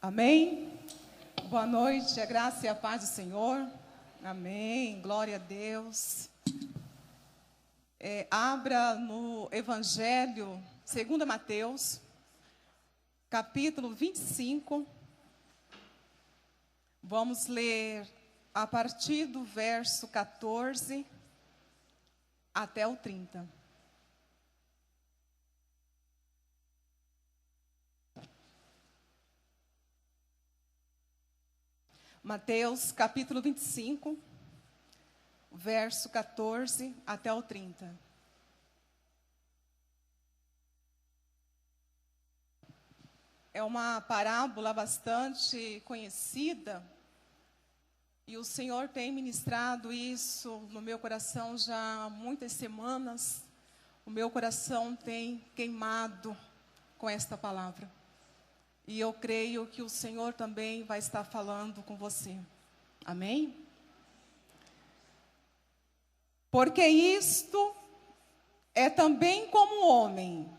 Amém? Boa noite, a graça e a paz do Senhor. Amém, glória a Deus. Abra no Evangelho, segundo Mateus, capítulo 25. Vamos ler a partir do verso 14 até o 30. Mateus, capítulo 25, verso 14 até o 30. É uma parábola bastante conhecida, e o Senhor tem ministrado isso no meu coração já há muitas semanas. O meu coração tem queimado com esta palavra. E eu creio que o Senhor também vai estar falando com você. Amém? Porque isto é também como um homem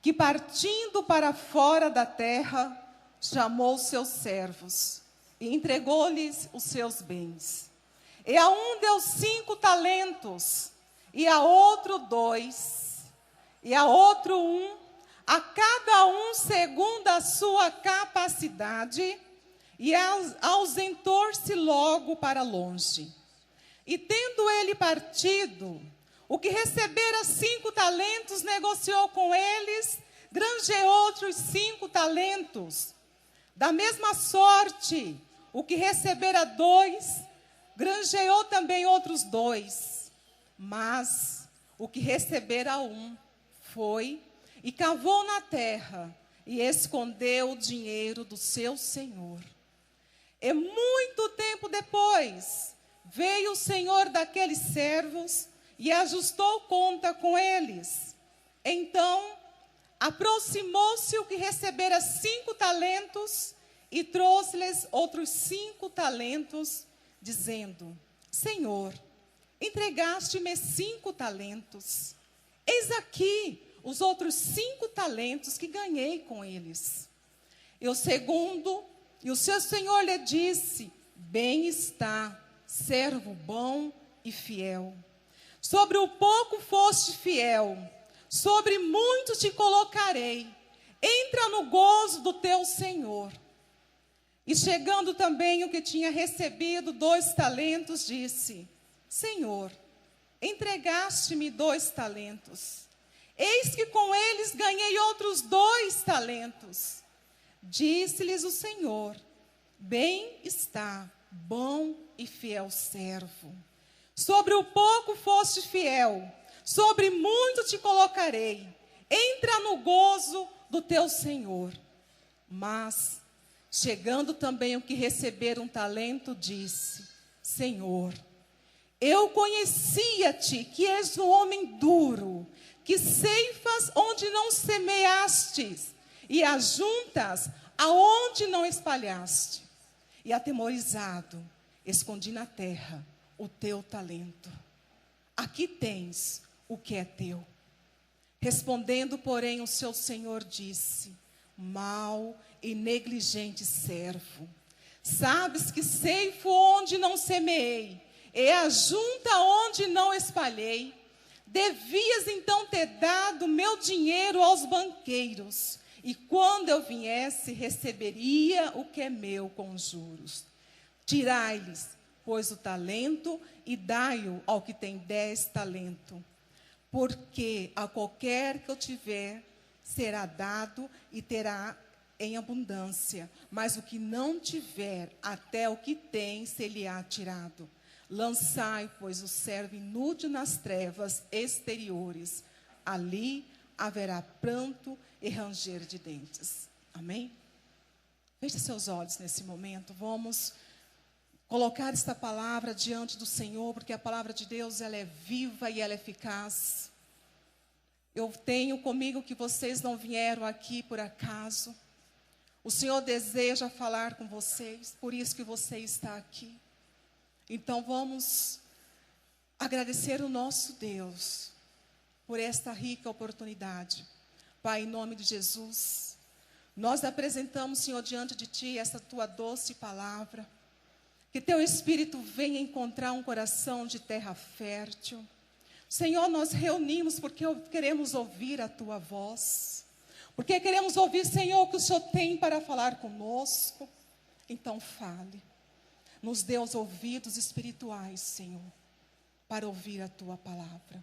que, partindo para fora da terra, chamou seus servos e entregou-lhes os seus bens. E a um deu 5 talentos, e a outro 2, e a outro 1, a cada um segundo a sua capacidade, e ausentou-se logo para longe. E tendo ele partido, o que recebera 5 talentos, negociou com eles, granjeou outros 5 talentos. Da mesma sorte, o que recebera 2, granjeou também outros 2. Mas o que recebera 1 foi e cavou na terra e escondeu o dinheiro do seu senhor. E muito tempo depois, veio o senhor daqueles servos e ajustou conta com eles. Então, aproximou-se o que recebera 5 talentos e trouxe-lhes outros 5 talentos, dizendo: Senhor, entregaste-me 5 talentos. Eis aqui os outros 5 talentos que ganhei com eles. E o segundo, e o seu senhor lhe disse: Bem está, servo bom e fiel. Sobre o pouco foste fiel, sobre muito te colocarei. Entra no gozo do teu senhor. E chegando também o que tinha recebido 2 talentos, disse: Senhor, entregaste-me 2 talentos. Eis que com eles ganhei outros 2 talentos. Disse-lhes o Senhor: Bem está, bom e fiel servo. Sobre o pouco foste fiel, sobre muito te colocarei. Entra no gozo do teu Senhor. Mas, chegando também o que receber 1 talento, disse: Senhor, eu conhecia-te que és um homem duro, que ceifas onde não semeastes, e ajuntas aonde não espalhaste. E atemorizado, escondi na terra o teu talento. Aqui tens o que é teu. Respondendo, porém, o seu senhor disse: Mau e negligente servo, sabes que ceifo onde não semeei, e ajunta onde não espalhei. Devias então ter dado meu dinheiro aos banqueiros, e quando eu viesse, receberia o que é meu com juros. Tirai-lhes, pois, o talento, e dai-o ao que tem 10 talentos. Porque a qualquer que eu tiver, será dado e terá em abundância. Mas o que não tiver, até o que tem, se-lhe-á tirado. Lançai, pois, o servo inútil nas trevas exteriores. Ali haverá pranto e ranger de dentes. Amém? Feche seus olhos nesse momento. Vamos colocar esta palavra diante do Senhor, porque a palavra de Deus, ela é viva e ela é eficaz. Eu tenho comigo que vocês não vieram aqui por acaso. O Senhor deseja falar com vocês, por isso que você está aqui. Então vamos agradecer o nosso Deus por esta rica oportunidade. Pai, em nome de Jesus, Nós apresentamos, Senhor, diante de Ti essa Tua doce palavra. Que Teu Espírito venha encontrar um coração de terra fértil. Senhor, nós reunimos porque queremos ouvir a Tua voz. Porque queremos ouvir, Senhor, o que o Senhor tem para falar conosco. Então fale. Nos dê os ouvidos espirituais, Senhor, para ouvir a Tua palavra.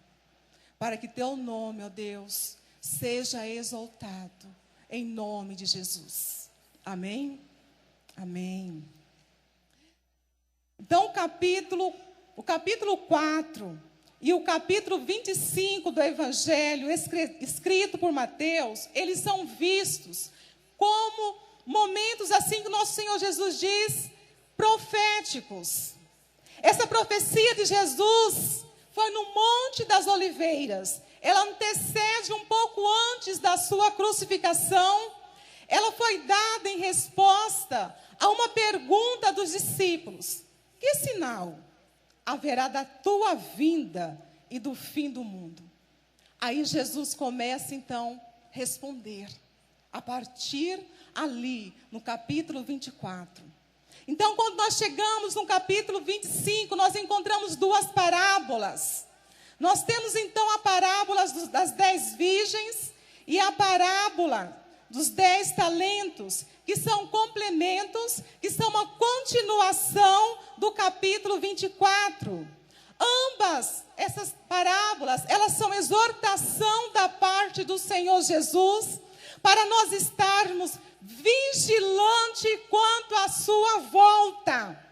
Para que Teu nome, ó Deus, seja exaltado. Em nome de Jesus. Amém? Amém. Então, o capítulo 4 e o capítulo 25 do Evangelho, escrito por Mateus, eles são vistos como momentos, assim que nosso Senhor Jesus diz, proféticos. Essa profecia de Jesus foi no Monte das Oliveiras. Ela antecede um pouco antes da sua crucificação. Ela foi dada em resposta a uma pergunta dos discípulos. Que sinal haverá da tua vinda e do fim do mundo? Aí Jesus começa então a responder, a partir ali, no capítulo 24. Então, quando nós chegamos no capítulo 25, nós encontramos duas parábolas. Nós temos então a parábola das 10 virgens e a parábola dos 10 talentos, que são complementos, que são uma continuação do capítulo 24. Ambas essas parábolas, elas são exortação da parte do Senhor Jesus, para nós estarmos vigilantes quanto à sua volta.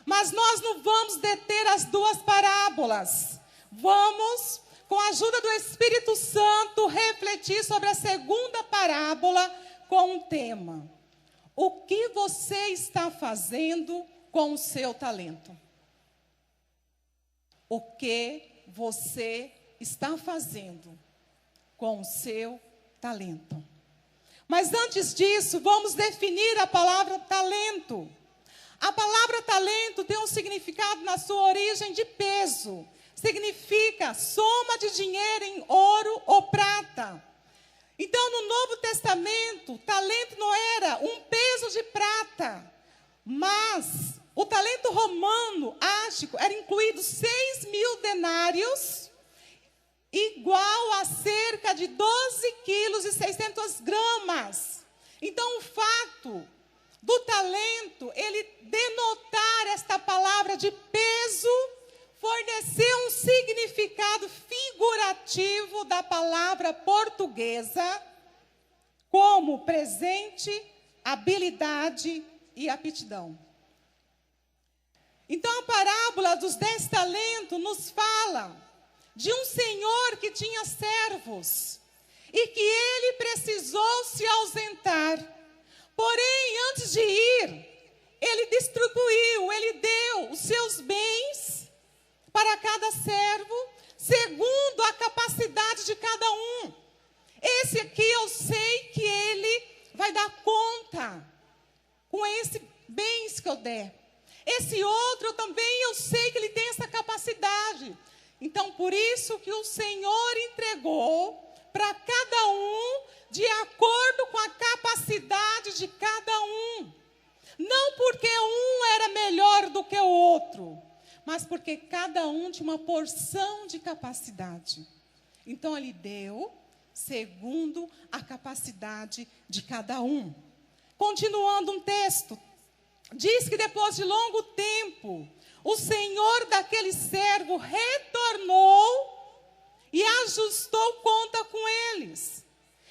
Mas nós não vamos deter as duas parábolas. Vamos, com a ajuda do Espírito Santo, refletir sobre a segunda parábola com um tema. O que você está fazendo com o seu talento? O que você está fazendo com o seu talento? Mas antes disso, vamos definir a palavra talento. A palavra talento tem um significado na sua origem de peso. Significa soma de dinheiro em ouro ou prata. Então, no Novo Testamento, talento não era um peso de prata, mas o talento romano, ático, era incluído 6.000 denários, igual a cerca de 12 quilos e 600 gramas. Então, o fato do talento, ele denotar esta palavra de peso, fornecer um significado figurativo da palavra portuguesa, como presente, habilidade e aptidão. Então, a parábola dos 10 talentos nos fala de um senhor que tinha servos e que ele precisou se ausentar. Porém, antes de ir, ele distribuiu, ele deu os seus bens para cada servo, segundo a capacidade de cada um. Esse aqui eu sei que ele vai dar conta com esses bens que eu der. Esse outro também eu sei que ele tem essa capacidade. Então, por isso que o Senhor entregou para cada um de acordo com a capacidade de cada um. Não porque um era melhor do que o outro, mas porque cada um tinha uma porção de capacidade. Então, ele deu segundo a capacidade de cada um. Continuando um texto, diz que depois de longo tempo, o senhor daquele servo retornou e ajustou conta com eles.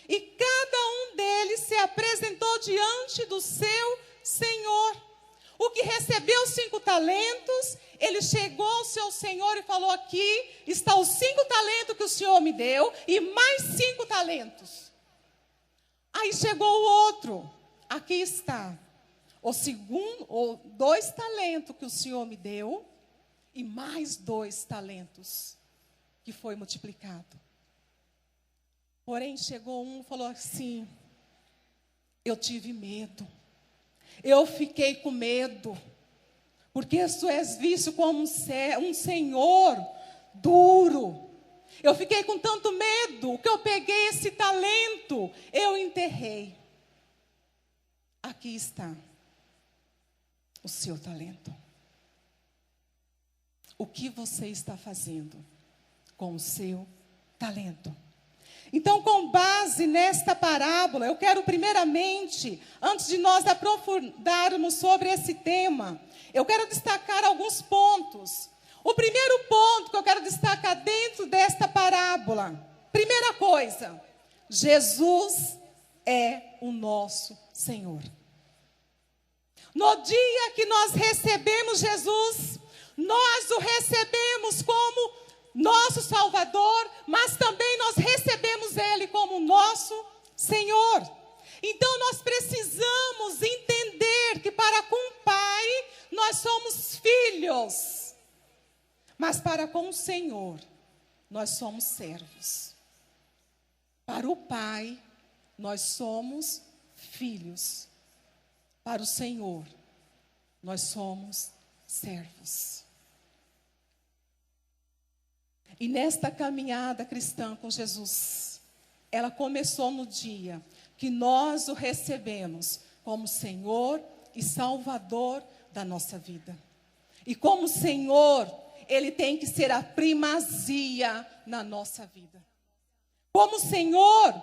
E cada um deles se apresentou diante do seu senhor. O que recebeu 5 talentos, ele chegou ao seu senhor e falou: aqui está os 5 talentos que o senhor me deu e mais 5 talentos. Aí chegou o outro: aqui está o segundo, ou 2 talentos que o senhor me deu e mais 2 talentos que foi multiplicado. Porém chegou um e falou assim: eu tive medo. Eu fiquei com medo, porque tu és visto como um senhor duro. Eu fiquei com tanto medo que eu peguei esse talento, eu enterrei. aqui está o seu talento. O que você está fazendo com o seu talento? Então, com base nesta parábola, eu quero primeiramente, antes de nós aprofundarmos sobre esse tema, eu quero destacar alguns pontos. O primeiro ponto que eu quero destacar dentro desta parábola, primeira coisa, Jesus é o nosso Senhor. No dia que nós recebemos Jesus, nós o recebemos como nosso Salvador, mas também nós recebemos Ele como nosso Senhor. Então nós precisamos entender que para com o Pai nós somos filhos, mas para com o Senhor nós somos servos. Para o Pai nós somos filhos, para o Senhor nós somos servos. E nesta caminhada cristã com Jesus, ela começou no dia que nós o recebemos como Senhor e Salvador da nossa vida. E como Senhor, Ele tem que ser a primazia na nossa vida. Como Senhor,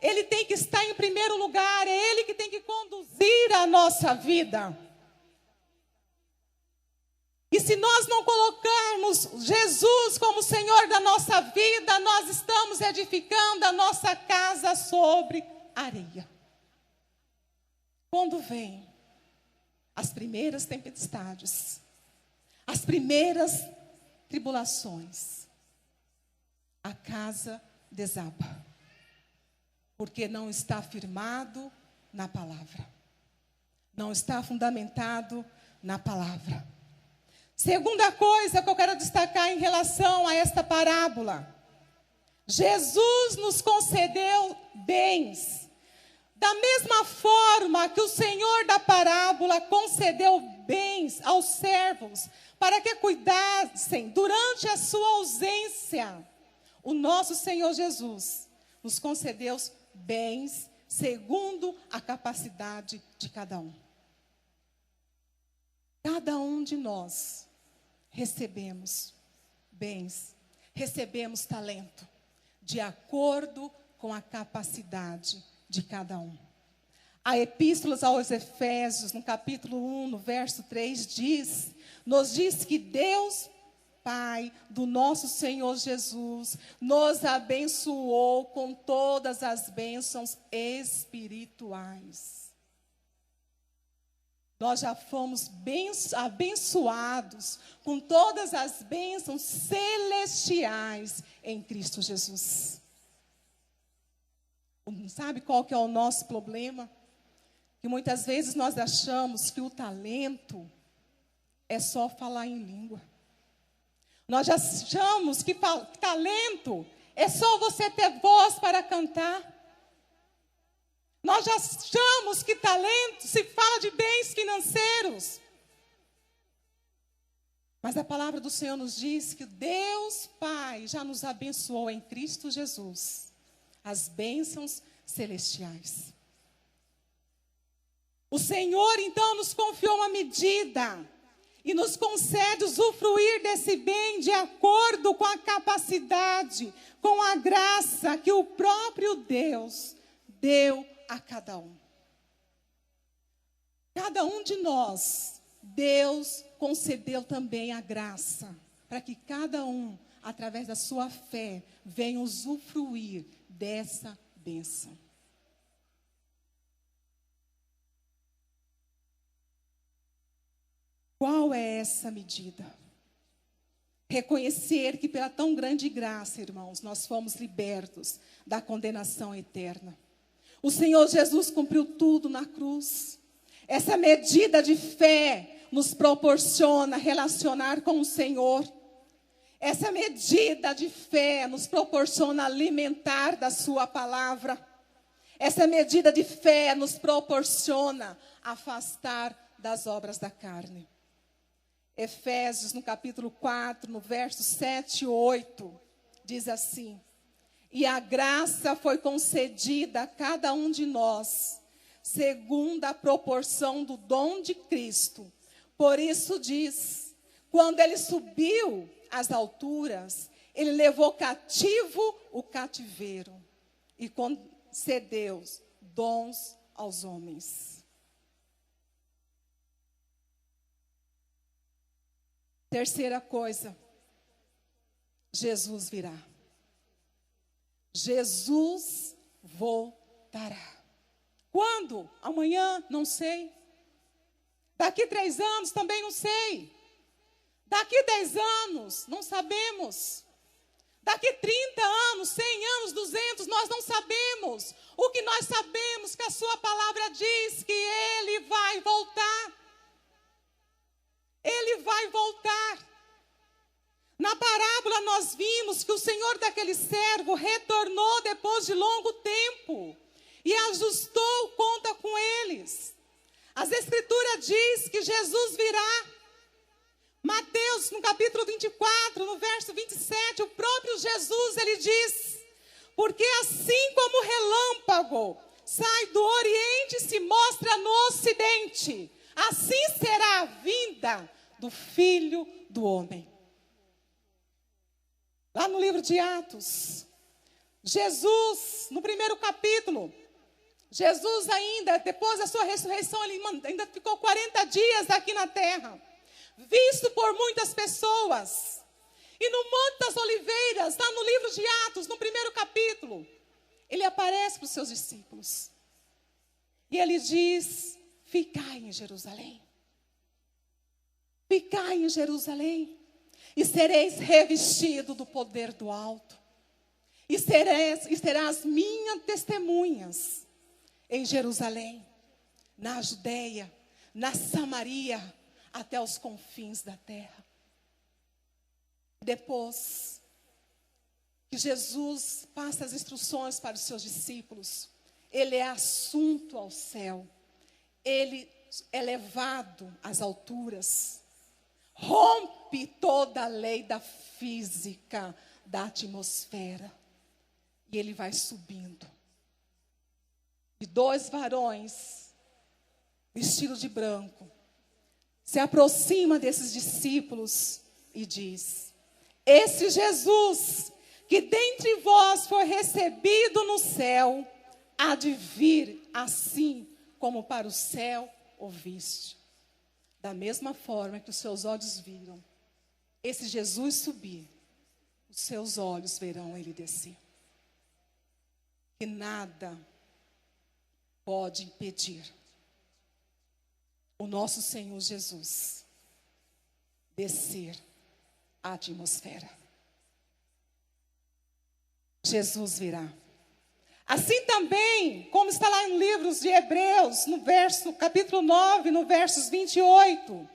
Ele tem que estar em primeiro lugar, é Ele que tem que conduzir a nossa vida. E se nós não colocarmos Jesus como Senhor da nossa vida, nós estamos edificando a nossa casa sobre areia. Quando vem as primeiras tempestades, as primeiras tribulações, a casa desaba, porque não está firmado na palavra, não está fundamentado na palavra. Segunda coisa que eu quero destacar em relação a esta parábola, Jesus nos concedeu bens, da mesma forma que o Senhor da parábola concedeu bens aos servos, para que cuidassem durante a sua ausência. O nosso Senhor Jesus nos concedeu bens segundo a capacidade de cada um. Cada um de nós recebemos bens, recebemos talento, de acordo com a capacidade de cada um. A Epístola aos Efésios, no capítulo 1, no verso 3, nos diz que Deus, Pai do nosso Senhor Jesus, nos abençoou com todas as bênçãos espirituais. Nós já fomos abençoados com todas as bênçãos celestiais em Cristo Jesus. Sabe qual que é o nosso problema? Que muitas vezes nós achamos que o talento é só falar em língua. Nós já achamos que talento é só você ter voz para cantar. Nós já achamos que talento se fala de bens financeiros. Mas a palavra do Senhor nos diz que Deus Pai já nos abençoou em Cristo Jesus. As bênçãos celestiais. O Senhor então nos confiou uma medida e nos concede usufruir desse bem de acordo com a capacidade, com a graça que o próprio Deus deu a cada um. Cada um de nós, Deus concedeu também a graça, para que cada um, através da sua fé, venha usufruir dessa bênção. Qual é essa medida? Reconhecer que pela tão grande graça, irmãos, nós fomos libertos da condenação eterna. O Senhor Jesus cumpriu tudo na cruz. Essa medida de fé nos proporciona relacionar com o Senhor. Essa medida de fé nos proporciona alimentar da sua palavra. Essa medida de fé nos proporciona afastar das obras da carne. Efésios, no capítulo 4, no versos 7 e 8, diz assim: e a graça foi concedida a cada um de nós, segundo a proporção do dom de Cristo. Por isso diz, quando ele subiu às alturas, ele levou cativo o cativeiro e concedeu dons aos homens. Terceira coisa, Jesus virá. Jesus voltará. Quando? Amanhã? Não sei. Daqui 3 anos? Também não sei. Daqui 10 anos? Não sabemos. Daqui 30 anos, 100 anos, 200, nós não sabemos. O que nós sabemos é que a sua palavra diz que ele vai voltar. Ele vai voltar. Na parábola nós vimos que o senhor daquele servo retornou depois de longo tempo e ajustou conta com eles. As escrituras diz que Jesus virá. Mateus, no capítulo 24, no verso 27, o próprio Jesus, ele diz: porque assim como o relâmpago sai do Oriente e se mostra no Ocidente, assim será a vinda do Filho do Homem. Lá no livro de Atos, Jesus, no primeiro capítulo, Jesus ainda, depois da sua ressurreição, ele ainda ficou 40 dias aqui na terra, visto por muitas pessoas. E no Monte das Oliveiras, lá no livro de Atos, no primeiro capítulo, ele aparece para os seus discípulos. E ele diz: ficai em Jerusalém. Ficai em Jerusalém. E sereis revestidos do poder do alto. E serás minhas testemunhas em Jerusalém, na Judeia, na Samaria, até os confins da terra. Depois que Jesus passa as instruções para os seus discípulos, ele é assunto ao céu, ele é levado às alturas, rompe toda a lei da física, da atmosfera, e ele vai subindo. E 2 varões, vestidos de branco, se aproxima desses discípulos e diz: esse Jesus, que dentre vós foi recebido no céu, há de vir assim como para o céu o viste. Da mesma forma que os seus olhos viram esse Jesus subir, os seus olhos verão ele descer. Que nada pode impedir o nosso Senhor Jesus descer a atmosfera. Jesus virá. Assim também, como está lá em livros de Hebreus, no capítulo 9, no versos 28.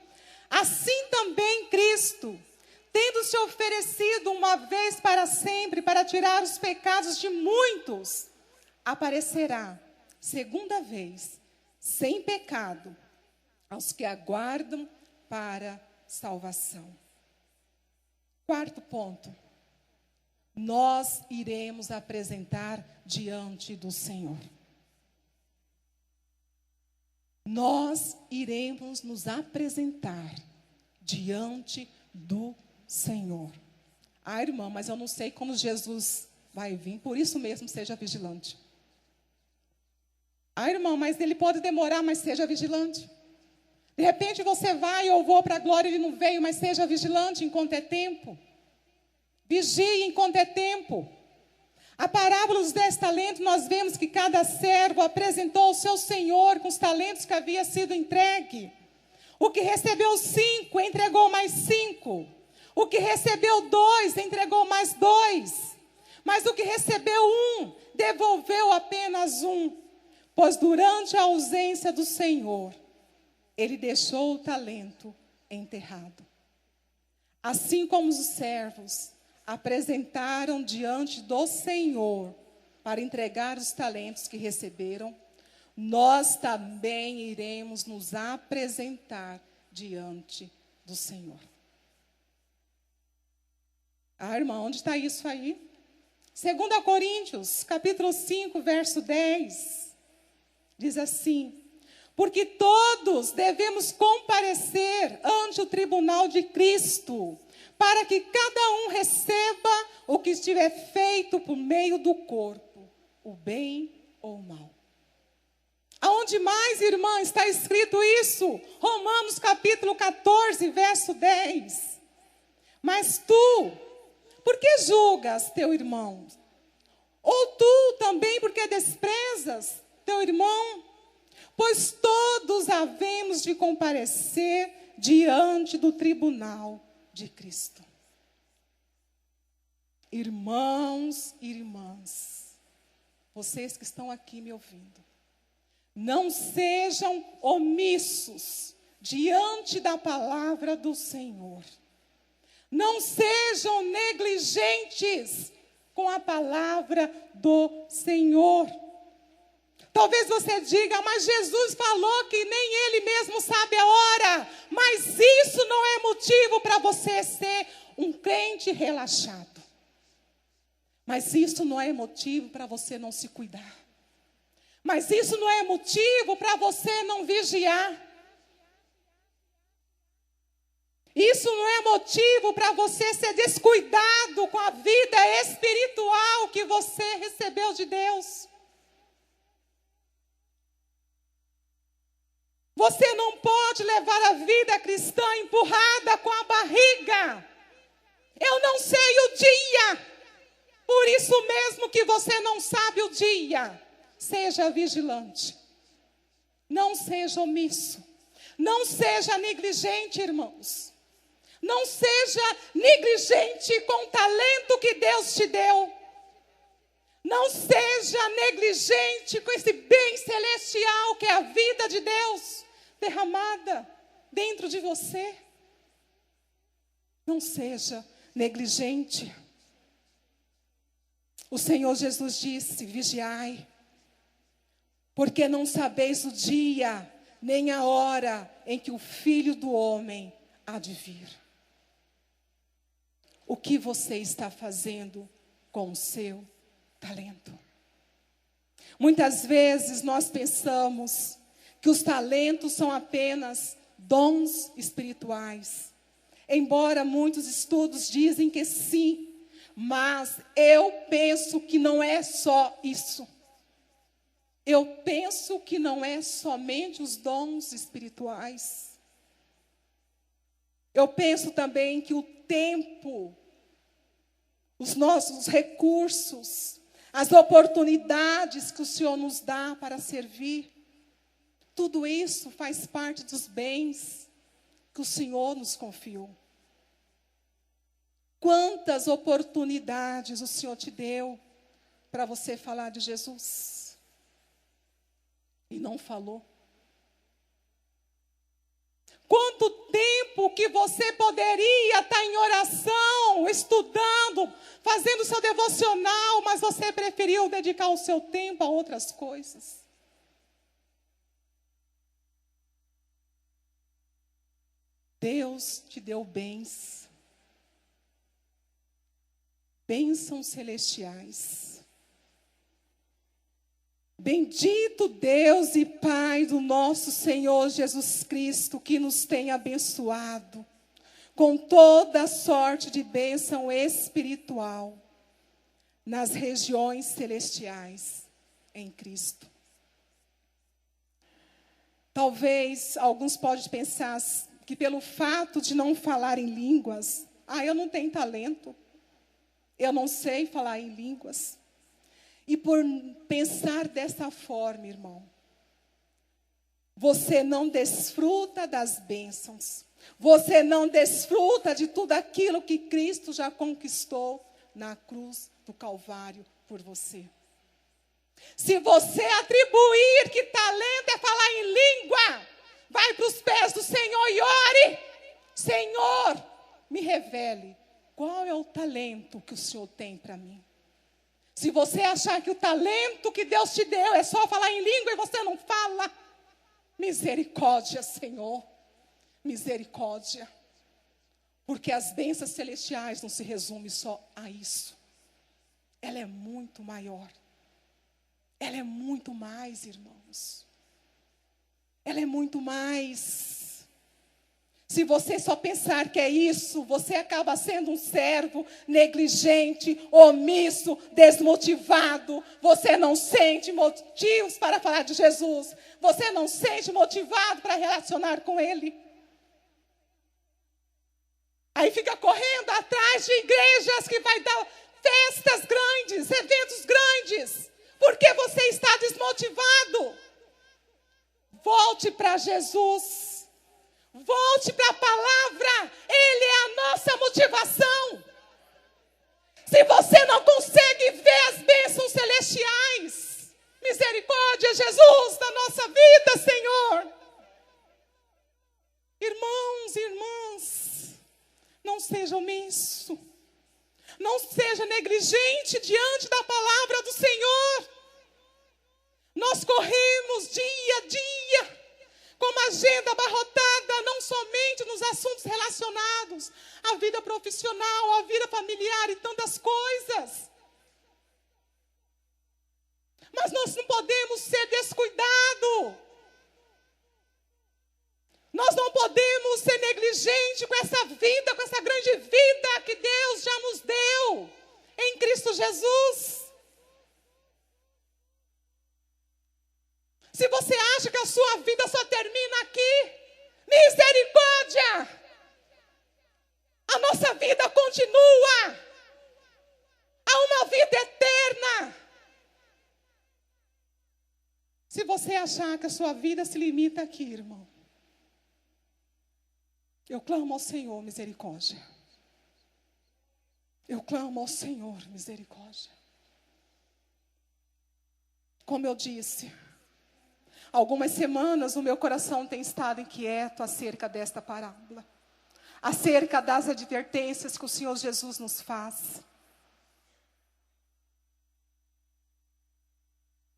Assim também Cristo, tendo se oferecido uma vez para sempre, para tirar os pecados de muitos, aparecerá, segunda vez, sem pecado, aos que aguardam para salvação. Quarto ponto. Nós iremos apresentar diante do Senhor. Nós iremos nos apresentar diante do Senhor. Ah, irmã, mas eu não sei como Jesus vai vir, por isso mesmo seja vigilante. Ah, irmão, mas ele pode demorar, mas seja vigilante. De repente você vai, eu vou para a glória, ele não veio, mas seja vigilante enquanto é tempo. Vigie enquanto é tempo. A parábola dos 10 talentos, nós vemos que cada servo apresentou ao seu senhor com os talentos que havia sido entregue. O que recebeu 5, entregou mais 5. O que recebeu 2, entregou mais 2. Mas o que recebeu 1, devolveu apenas 1. Pois durante a ausência do Senhor, ele deixou o talento enterrado. Assim como os servos apresentaram diante do Senhor para entregar os talentos que receberam, nós também iremos nos apresentar diante do Senhor. Ah, irmã, onde está isso aí? 2 Coríntios, capítulo 5, verso 10. Diz assim: porque todos devemos comparecer ante o tribunal de Cristo, para que cada um receba o que estiver feito por meio do corpo, o bem ou o mal. Aonde mais, irmã, está escrito isso? Romanos capítulo 14, verso 10. Mas tu, por que julgas teu irmão? Ou tu também, porque desprezas teu irmão? Pois todos havemos de comparecer diante do tribunal de Cristo. Irmãos e irmãs, vocês que estão aqui me ouvindo, não sejam omissos diante da palavra do Senhor. Não sejam negligentes com a palavra do Senhor. Talvez você diga: mas Jesus falou que nem Ele mesmo sabe a hora. Mas isso não é motivo para você ser um crente relaxado. Mas isso não é motivo para você não se cuidar. Mas isso não é motivo para você não vigiar. Isso não é motivo para você ser descuidado com a vida espiritual que você recebeu de Deus. Você não pode levar a vida cristã empurrada com a barriga. Eu não sei o dia. Por isso mesmo que você não sabe o dia. Seja vigilante. Não seja omisso. Não seja negligente, irmãos. Não seja negligente com o talento que Deus te deu. Não seja negligente com esse bem celestial que é a vida de Deus derramada dentro de você. Não seja negligente. O Senhor Jesus disse: vigiai, porque não sabeis o dia nem a hora em que o Filho do Homem há de vir. O que você está fazendo com o seu talento? Muitas vezes nós pensamos que os talentos são apenas dons espirituais. Embora muitos estudos dizem que sim, mas eu penso que não é só isso. Eu penso que não é somente os dons espirituais. Eu penso também que o tempo, os nossos recursos, as oportunidades que o Senhor nos dá para servir, tudo isso faz parte dos bens que o Senhor nos confiou. Quantas oportunidades o Senhor te deu para você falar de Jesus? E não falou. Quanto tempo que você poderia estar em oração, estudando, fazendo seu devocional, mas você preferiu dedicar o seu tempo a outras coisas? Deus te deu bens, bênçãos celestiais. Bendito Deus e Pai do nosso Senhor Jesus Cristo, que nos tem abençoado com toda sorte de bênção espiritual nas regiões celestiais em Cristo. Talvez alguns podem pensar que pelo fato de não falar em línguas, eu não tenho talento, eu não sei falar em línguas. E por pensar dessa forma, irmão, você não desfruta das bênçãos. Você não desfruta de tudo aquilo que Cristo já conquistou na cruz do Calvário por você. Se você atribuir que talento é falar em língua, vai para os pés do Senhor e ore. Senhor, me revele qual é o talento que o Senhor tem para mim. Se você achar que o talento que Deus te deu é só falar em língua e você não fala, misericórdia, Senhor, misericórdia. Porque as bênçãos celestiais não se resumem só a isso. Ela é muito maior. Ela é muito mais, irmãos. Ela é muito mais. Se você só pensar que é isso, você acaba sendo um servo negligente, omisso, desmotivado. Você não sente motivos para falar de Jesus. Você não sente motivado para relacionar com Ele. Aí fica correndo atrás de igrejas que vai dar festas grandes, eventos grandes. Porque você está desmotivado. Volte para Jesus. Volte para a palavra. Ele é a nossa motivação. Se você não consegue ver as bênçãos celestiais, misericórdia, Jesus, da nossa vida, Senhor. Irmãos e irmãs, não seja omisso. Não seja negligente diante da palavra do Senhor. Nós corremos dia a dia, com uma agenda abarrotada, não somente nos assuntos relacionados à vida profissional, à vida familiar e tantas coisas. Mas nós não podemos ser descuidados. Nós não podemos ser negligentes com essa vida, com essa grande vida que Deus já nos deu em Cristo Jesus. Se você acha que a sua vida só termina aqui, misericórdia! A nossa vida continua. Há uma vida eterna. Se você achar que a sua vida se limita aqui, irmão, eu clamo ao Senhor misericórdia. Eu clamo ao Senhor misericórdia. Como eu disse, algumas semanas o meu coração tem estado inquieto acerca desta parábola. Acerca das advertências que o Senhor Jesus nos faz.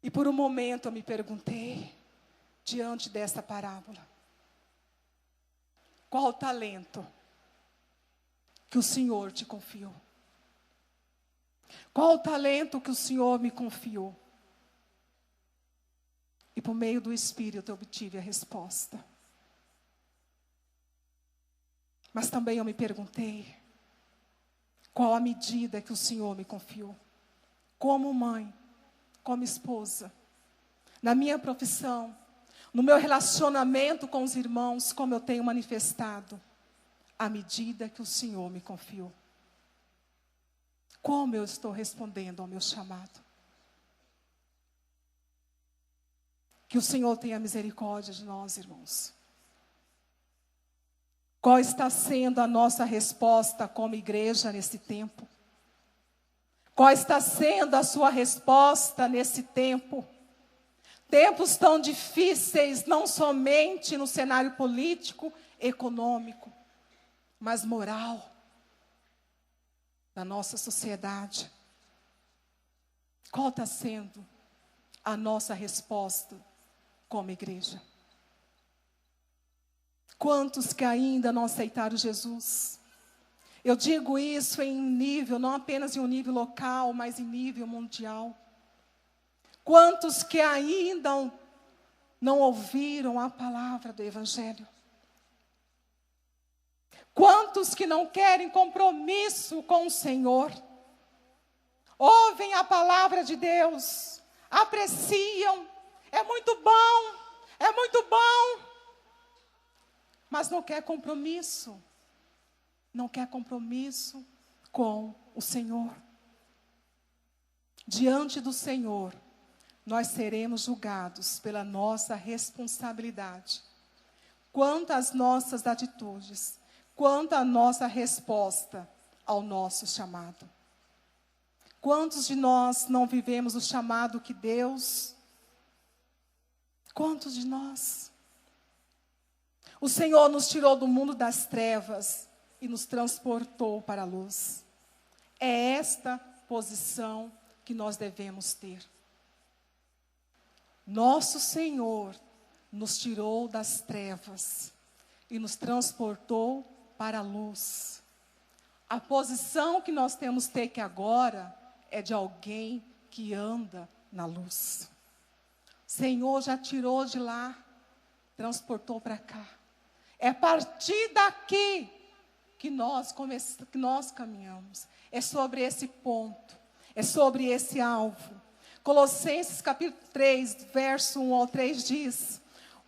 E por um momento eu me perguntei, diante desta parábola, qual o talento que o Senhor te confiou? Qual o talento que o Senhor me confiou? E por meio do Espírito eu obtive a resposta. Mas também eu me perguntei, qual a medida que o Senhor me confiou? Como mãe, como esposa, na minha profissão, no meu relacionamento com os irmãos, como eu tenho manifestado, a medida que o Senhor me confiou. Como eu estou respondendo ao meu chamado? Que o Senhor tenha misericórdia de nós, irmãos. Qual está sendo a nossa resposta como igreja nesse tempo? Qual está sendo a sua resposta nesse tempo? Tempos tão difíceis, não somente no cenário político, econômico, mas moral, da nossa sociedade. Qual está sendo a nossa resposta como igreja? Quantos que ainda não aceitaram Jesus? Eu digo isso em nível, não apenas em um nível local, mas em nível mundial. Quantos que ainda não ouviram a palavra do Evangelho? Quantos que não querem compromisso com o Senhor? Ouvem a palavra de Deus, apreciam, é muito bom, mas não quer compromisso. Não quer compromisso com o Senhor. Diante do Senhor, nós seremos julgados pela nossa responsabilidade. Quanto às nossas atitudes, quanto à nossa resposta ao nosso chamado. Quantos de nós não vivemos o chamado que Deus... Quantos de nós? O Senhor nos tirou do mundo das trevas e nos transportou para a luz. É esta posição que nós devemos ter. Nosso Senhor nos tirou das trevas e nos transportou para a luz. A posição que nós temos que ter que agora é de alguém que anda na luz. O Senhor já tirou de lá, transportou para cá. É a partir daqui que nós caminhamos. É sobre esse ponto, é sobre esse alvo. Colossenses capítulo 3, verso 1 ao 3 diz: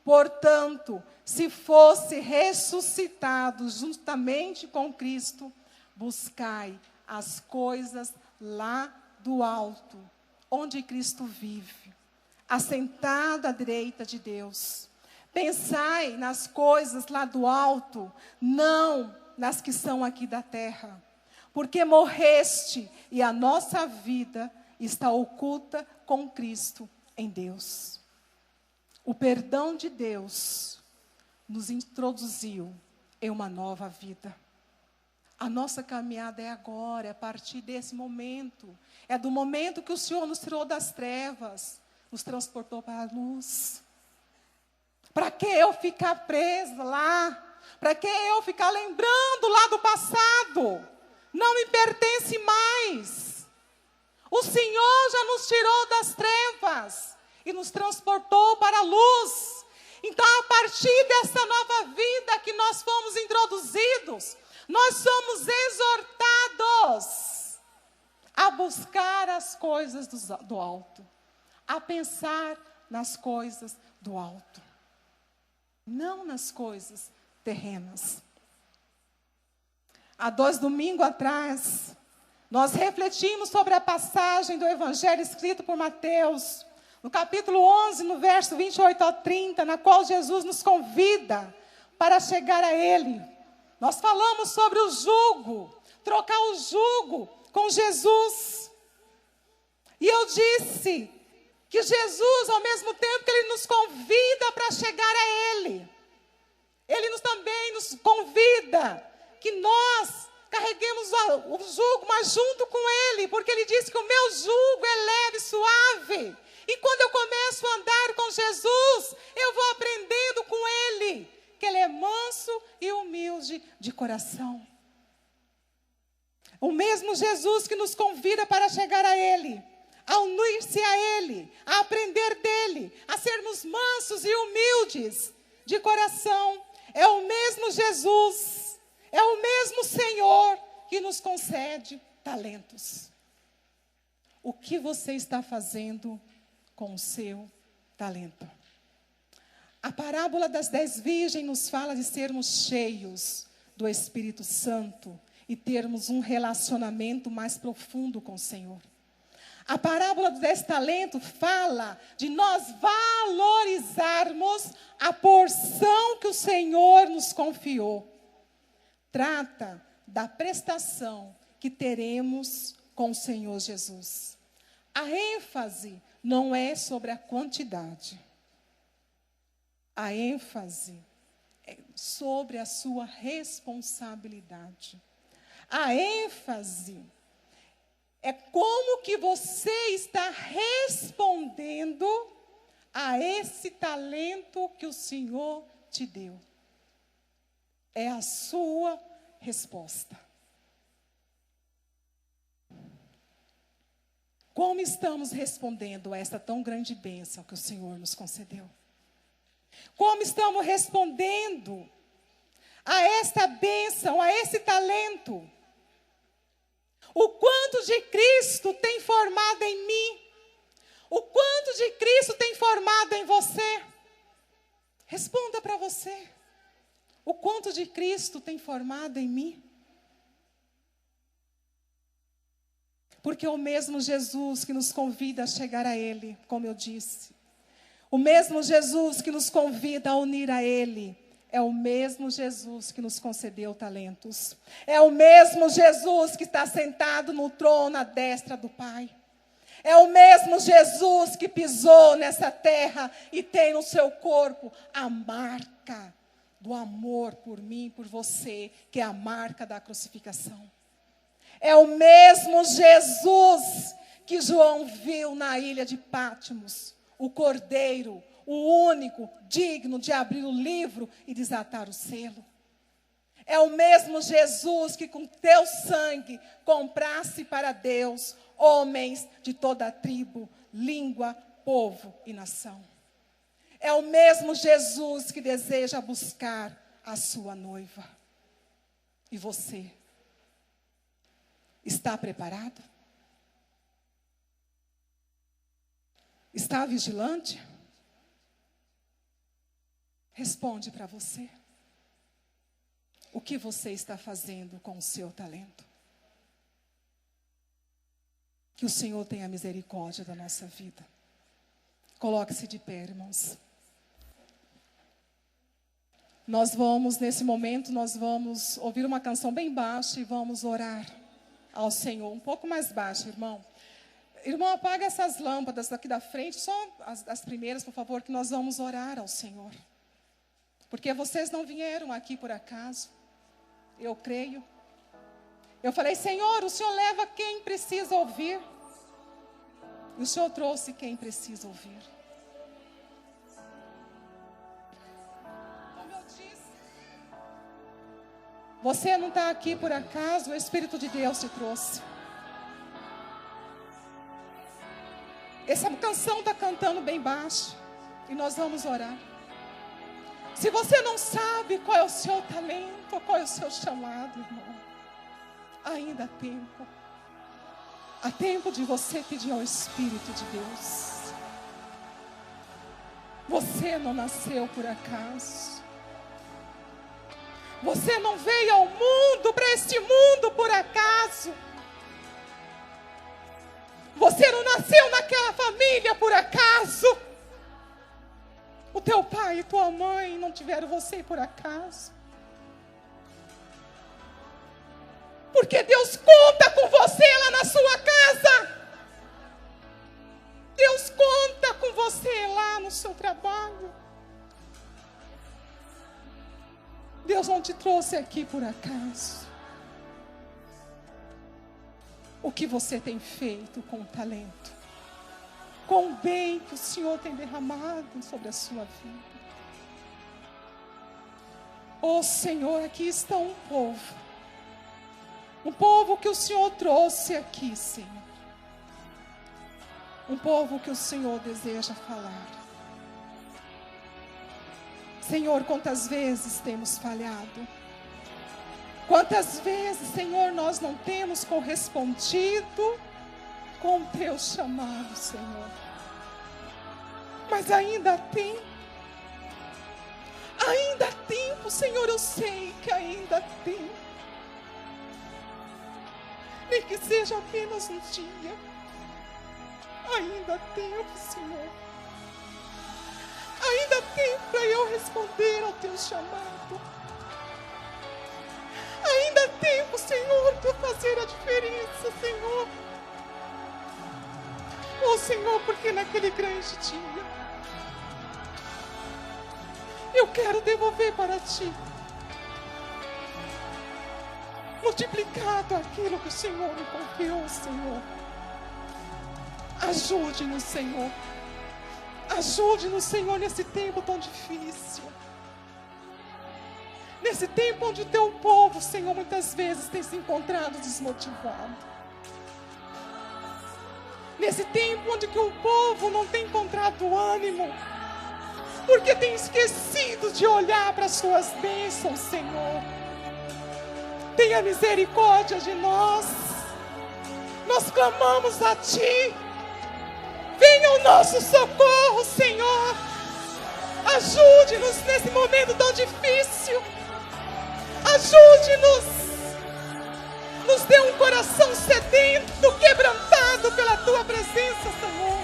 portanto, se fosse ressuscitado juntamente com Cristo, buscai as coisas lá do alto, onde Cristo vive, assentado à direita de Deus. Pensai nas coisas lá do alto, não nas que são aqui da terra. Porque morreste e a nossa vida está oculta com Cristo em Deus. O perdão de Deus nos introduziu em uma nova vida. A nossa caminhada é agora, é a partir desse momento. É do momento que o Senhor nos tirou das trevas, nos transportou para a luz. Para que eu ficar presa lá? Para que eu ficar lembrando lá do passado? Não me pertence mais. O Senhor já nos tirou das trevas e nos transportou para a luz. Então, a partir dessa nova vida que nós fomos introduzidos, nós somos exortados a buscar as coisas do alto, a pensar nas coisas do alto, não nas coisas terrenas. Há 2 domingos atrás, nós refletimos sobre a passagem do Evangelho escrito por Mateus, no capítulo 11, no verso 28 ao 30, na qual Jesus nos convida para chegar a Ele. Nós falamos sobre o jugo, trocar o jugo com Jesus. E eu disse que Jesus, ao mesmo tempo que Ele nos convida para chegar a Ele, Ele também nos convida que nós carreguemos o jugo, mas junto com Ele, porque Ele disse que o meu jugo é leve e suave. E quando eu começo a andar com Jesus, eu vou aprendendo com Ele, que Ele é manso e humilde de coração. O mesmo Jesus que nos convida para chegar a Ele, a unir-se a Ele, a aprender dEle, a sermos mansos e humildes de coração, é o mesmo Jesus, é o mesmo Senhor que nos concede talentos. O que você está fazendo com o seu talento? A parábola das 10 virgens nos fala de sermos cheios do Espírito Santo e termos um relacionamento mais profundo com o Senhor. A parábola dos 10 talentos fala de nós valorizarmos a porção que o Senhor nos confiou. Trata da prestação que teremos com o Senhor Jesus. A ênfase não é sobre a quantidade. A ênfase é sobre a sua responsabilidade. A ênfase é como que você está respondendo a esse talento que o Senhor te deu. É a sua resposta. Como estamos respondendo a essa tão grande bênção que o Senhor nos concedeu? Como estamos respondendo a esta bênção, a esse talento? O quanto de Cristo tem formado em mim? O quanto de Cristo tem formado em você? Responda para você. O quanto de Cristo tem formado em mim? Porque é o mesmo Jesus que nos convida a chegar a Ele, como eu disse. O mesmo Jesus que nos convida a unir a Ele, é o mesmo Jesus que nos concedeu talentos. É o mesmo Jesus que está sentado no trono à destra do Pai. É o mesmo Jesus que pisou nessa terra e tem no seu corpo a marca do amor por mim e por você, que é a marca da crucificação. É o mesmo Jesus que João viu na ilha de Patmos, o Cordeiro, o único digno de abrir o livro e desatar o selo. É o mesmo Jesus que com teu sangue comprasse para Deus homens de toda a tribo, língua, povo e nação. é o mesmo Jesus que deseja buscar a sua noiva. E você está preparado? Está vigilante? Responde para você. O que você está fazendo com o seu talento? Que o Senhor tenha misericórdia da nossa vida. Coloque-se de pé, irmãos. Nesse momento, nós vamos ouvir uma canção bem baixa e vamos orar ao Senhor. Um pouco mais baixo, irmão. Irmão, apaga essas lâmpadas aqui da frente, só as primeiras, por favor, que nós vamos orar ao Senhor. Porque vocês não vieram aqui por acaso. Eu creio. Eu falei, Senhor, o Senhor leva quem precisa ouvir. E o Senhor trouxe quem precisa ouvir. Como eu disse, você não está aqui por acaso, o Espírito de Deus te trouxe. Essa canção está cantando bem baixo. E nós vamos orar. Se você não sabe qual é o seu talento, qual é o seu chamado, irmão, ainda há tempo. Há tempo de você pedir ao Espírito de Deus. Você não nasceu por acaso. Você não veio ao mundo, para este mundo, por acaso. Você não nasceu naquela família por acaso. O teu pai e tua mãe não tiveram você por acaso. Porque Deus conta com você lá na sua casa. Deus conta com você lá no seu trabalho. Deus não te trouxe aqui por acaso. O que você tem feito com o talento? Com o bem que o Senhor tem derramado sobre a sua vida? Oh Senhor, aqui está um povo. Um povo que o Senhor trouxe aqui, Senhor. Um povo que o Senhor deseja falar. Senhor, quantas vezes temos falhado? Quantas vezes, Senhor, nós não temos correspondido com o teu chamado, Senhor? Mas ainda há tempo. Ainda há tempo, Senhor, eu sei que ainda há tempo. Nem que seja apenas um dia. Ainda há tempo, Senhor. Ainda há tempo para eu responder ao teu chamado. Ainda há tempo, Senhor, para eu fazer a diferença, Senhor. Oh, Senhor, porque naquele grande dia eu quero devolver para Ti multiplicado aquilo que o Senhor me confiou, Senhor. Ajude-nos, Senhor. Ajude-nos, Senhor, nesse tempo tão difícil. Nesse tempo onde o teu povo, Senhor, muitas vezes tem se encontrado desmotivado. Nesse tempo onde que o povo não tem encontrado ânimo. Porque tem esquecido de olhar para as suas bênçãos, Senhor. Tenha misericórdia de nós. Nós clamamos a Ti. Venha o nosso socorro, Senhor. Ajude-nos nesse momento tão difícil. Ajude-nos. Nos dê um coração sedento, quebrantado pela Tua presença, Senhor.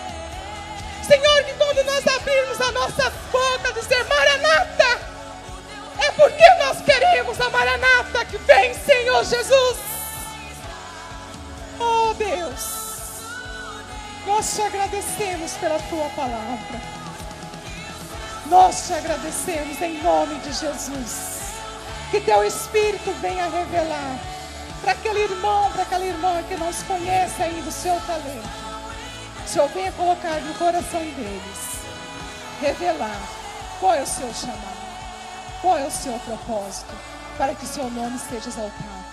Senhor, que quando nós abrirmos a nossa boca, dizer Maranata, é porque nós queremos a Maranata que vem, Senhor Jesus. Oh Deus, nós te agradecemos pela Tua palavra. Nós te agradecemos em nome de Jesus. Que Teu Espírito venha revelar para aquele irmão, para aquela irmã que não conhece ainda o seu talento. O Senhor venha colocar no coração deles, revelar qual é o seu chamado. Qual é o seu propósito? Para que o seu nome seja exaltado.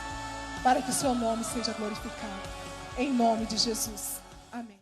Para que o seu nome seja glorificado. Em nome de Jesus. Amém.